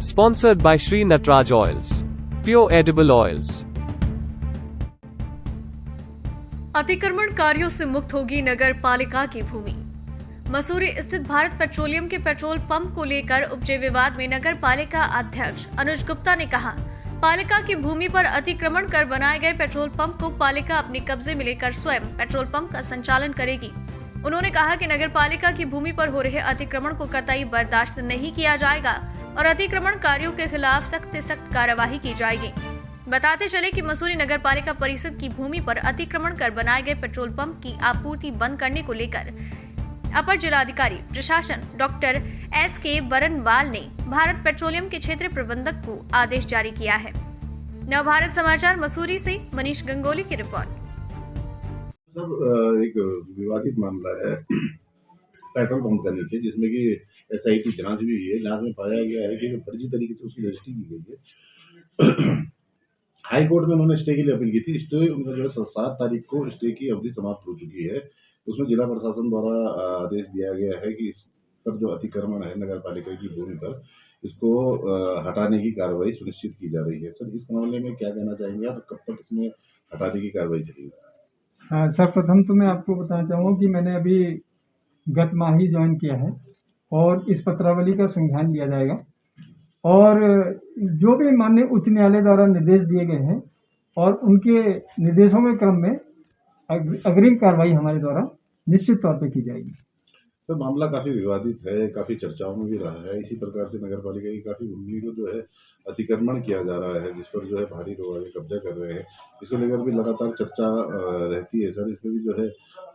Sponsored by Sri Natraj Oils. Pure edible oils. अतिक्रमणकारियों से मुक्त होगी नगर पालिका की भूमि। मसूरी स्थित भारत पेट्रोलियम के पेट्रोल पंप को लेकर उपजे विवाद में नगर पालिका अध्यक्ष अनुज गुप्ता ने कहा, पालिका की भूमि पर अतिक्रमण कर बनाए गए पेट्रोल पंप को पालिका अपने कब्जे में लेकर स्वयं पेट्रोल पंप का संचालन करेगी। उन्होंने कहा कि नगर पालिका की भूमि पर हो रहे अतिक्रमण को कतई बर्दाश्त नहीं किया जाएगा और अतिक्रमणकारियों के खिलाफ सख्त से सख्त कार्यवाही की जाएगी। बताते चले कि मसूरी नगर पालिका परिषद की भूमि पर अतिक्रमण कर बनाए गए पेट्रोल पंप की आपूर्ति बंद करने को लेकर अपर जिलाधिकारी प्रशासन डॉक्टर S.K. बरनवाल ने भारत पेट्रोलियम के क्षेत्र प्रबंधक को आदेश जारी किया है। नवभारत समाचार मसूरी से मनीष गंगोली की रिपोर्ट। एक विवादित मामला है पेट्रोल पंप का नीचे, जिसमें कि SIT जांच भी हुई है। जांच में पाया गया है कि फर्जी तरीके से उसकी रजिस्ट्री की गई है। हाई कोर्ट में उन्होंने स्टे के लिए अपील की थी। स्टे उनका जो है 7 तारीख को स्टे की अवधि समाप्त हो चुकी है। उसमें जिला प्रशासन द्वारा आदेश दिया गया है कि इस पर जो अतिक्रमण है नगर पालिका की भूमि पर, इसको हटाने की कार्रवाई सुनिश्चित की जा रही है। सर, इस मामले में क्या कहना चाहेंगे आप? कब तक इसमें हटाने की कार्रवाई चलेगी? सर्वप्रथम तो मैं आपको बताना चाहूँगा कि मैंने अभी गत माह ही ज्वाइन किया है और इस पत्रावली का संज्ञान लिया जाएगा और जो भी माननीय उच्च न्यायालय द्वारा निर्देश दिए गए हैं और उनके निर्देशों के क्रम में अग्रिम कार्रवाई हमारे द्वारा निश्चित तौर पर की जाएगी। तो मामला काफी विवादित है, काफी चर्चाओं में भी रहा है। इसी प्रकार से नगर पालिका की काफी भूमि को जो है अतिक्रमण किया जा रहा है, जिस पर जो है भारी लोग आगे कब्जा कर रहे हैं। इसको लेकर भी लगातार चर्चा रहती है। सर, इसमें भी जो है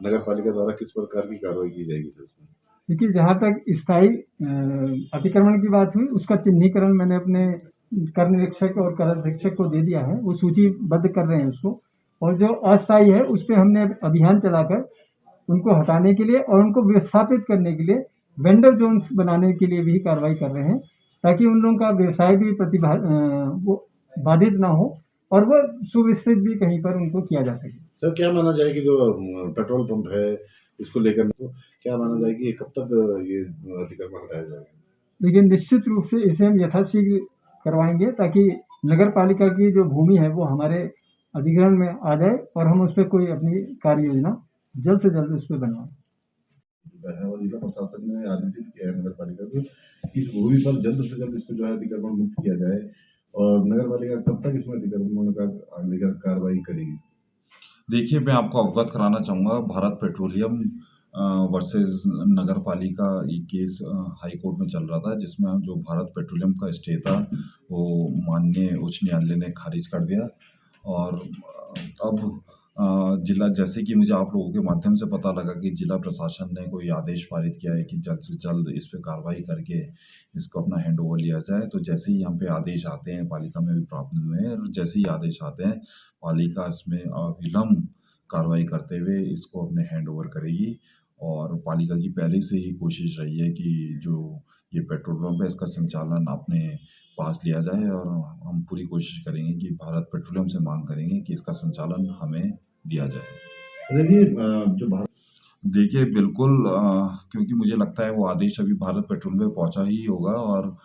नगर पालिका द्वारा किस प्रकार की कार्रवाई की जाएगी? सर, इसमें देखिए, जहाँ तक स्थायी अतिक्रमण की बात हुई, उसका चिन्हीकरण मैंने अपने कर निरीक्षक और कर अधीक्षक को दे दिया है। वो सूचीबद्ध कर रहे हैं उसको, और जो अस्थायी है उस पर हमने अभियान चलाकर उनको हटाने के लिए और उनको विस्थापित करने के लिए वेंडर जोन्स बनाने के लिए भी कार्रवाई कर रहे हैं, ताकि उन लोगों का व्यवसाय भी वो बाधित ना हो और वो सुविस्तृत भी कहीं पर उनको किया जा सके। सर, क्या माना जाए कि जो पेट्रोल पंप है इसको लेकर तो क्या माना जाए कि कब तक ये अतिक्रमण हटाया जाएगा? लेकिन निश्चित रूप से इसे हम यथाशीघ्र करवाएंगे, ताकि नगर पालिका की जो भूमि है वो हमारे अधिग्रहण में आ जाए और हम उस पर कोई अपनी कार्य योजना जल्द से जल्द उस पर बनवाएं। और जिला प्रशासन ने आदेशित किया है नगर पालिका को कि इस भूमि पर जल्द से जल्द इसको जो है अतिक्रमण मुक्त किया जाए। और नगर पालिका कब तक इसमें अतिक्रमण का लेकर कार्रवाई करेगी? देखिए, मैं आपको अवगत कराना चाहूँगा, भारत पेट्रोलियम वर्सेस नगर पालिका ये केस हाई कोर्ट में चल रहा था, जिसमें जो भारत पेट्रोलियम का स्टे था वो माननीय उच्च न्यायालय ने खारिज कर दिया। और अब जिला, जैसे कि मुझे आप लोगों के माध्यम से पता लगा कि जिला प्रशासन ने कोई आदेश पारित किया है कि जल्द से जल्द इस पे कार्रवाई करके इसको अपना हैंड ओवर लिया जाए। तो जैसे ही यहाँ पे आदेश आते हैं, पालिका में भी प्राप्त हुए हैं, और जैसे ही आदेश आते हैं, पालिका इसमें अविलंब कार्रवाई करते हुए इसको अपने हैंड ओवर करेगी। और पालिका की पहले से ही कोशिश रही है कि जो ये पेट्रोल पंप है इसका संचालन अपने पास लिया जाए, और हम पूरी कोशिश करेंगे कि भारत पेट्रोलियम से मांग करेंगे कि इसका संचालन हमें दिया जाए। देखिए, बिल्कुल, क्योंकि मुझे लगता है वो आदेश अभी भारत पेट्रोलियम में पहुंचा ही होगा, और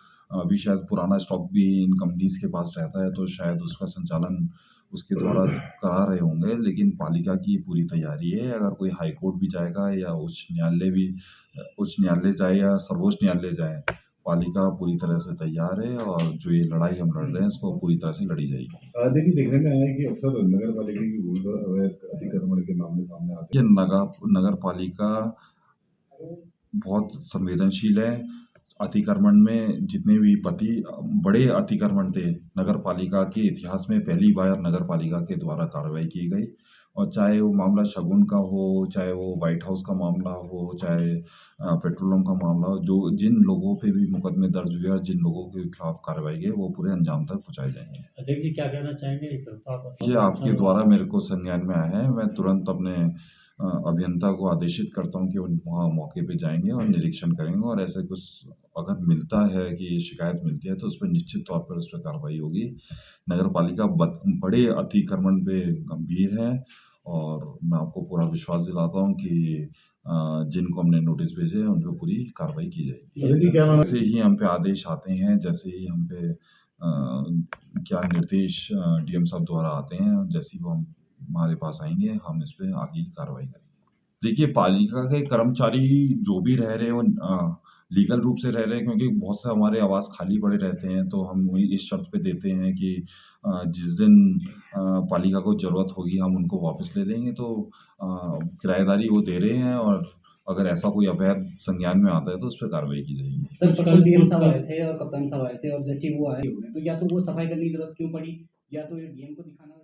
अभी शायद पुराना स्टॉक भी इन कंपनीज के पास रहता है, तो शायद उसका संचालन उसके द्वारा करा रहे होंगे। लेकिन पालिका की पूरी तैयारी है। अगर कोई हाई कोर्ट भी जाएगा या उच्च न्यायालय जाए या सर्वोच्च न्यायालय जाए, पालिका पूरी तरह से तैयार है और जो ये लड़ाई हम लड़ रहे हैं इसको पूरी तरह से लड़ी जाएगी। देखिए, देखने में आया है कि अक्सर नगर पालिका की भूमि पर अवैध अतिक्रमण के मामले सामने आते हैं। नगर पालिका बहुत संवेदनशील है। अतिक्रमण में जितने भी बड़े अतिक्रमण थे, नगर पालिका के इतिहास में पहली बार नगर पालिका के द्वारा कार्रवाई की गई। और चाहे वो मामला शगुन का हो, चाहे वो व्हाइट हाउस का मामला हो, चाहे पेट्रोलियम का मामला हो, जो जिन लोगों पे भी मुकदमे दर्ज हुए और जिन लोगों के खिलाफ कार्रवाई गई, वो पूरे अंजाम तक पहुंचाए जाएंगे। अध्यक्ष जी, क्या कहना चाहेंगे? ये आपके द्वारा मेरे को संज्ञान में आया है। मैं तुरंत अपने अभियंता को आदेशित करता हूं कि वहाँ मौके पे जाएंगे और निरीक्षण करेंगे, और ऐसे कुछ अगर मिलता है कि शिकायत मिलती है तो उस पर निश्चित तौर पर उस पर कार्रवाई होगी। नगर पालिका बड़े अतिक्रमण पे गंभीर है, और मैं आपको पूरा विश्वास दिलाता हूं कि जिनको हमने नोटिस भेजे हैं उन पे पूरी कार्रवाई की जाएगी। अदिति क्या नाम जैसे ही हम पे आदेश आते हैं, जैसे ही हम पे क्या निर्देश डीएम साहब द्वारा आते हैं, जैसे ही वो हमारे पास आएंगे हम इस पे आगे की कार्रवाई करेंगे। देखिए, पालिका के कर्मचारी जो भी रह रहे हैं वो लीगल रूप से रह रहे हैं, क्योंकि बहुत से हमारे आवास खाली पड़े रहते हैं, तो हम वही इस शर्त पे देते हैं कि जिस दिन पालिका को ज़रूरत होगी हम उनको वापस ले लेंगे। तो किराएदारी वो दे रहे हैं, और अगर ऐसा कोई अवैध संज्ञान में आता है तो उस पर कार्रवाई की जाएगी। सर, कल डीएम साहब आए थे और कप्तान साहब आए थे, और जैसे ही वो आए हुए हैं, तो या तो वो सफाई करने की जरूरत क्यों पड़ी, या तो ये डीएम को दिखाना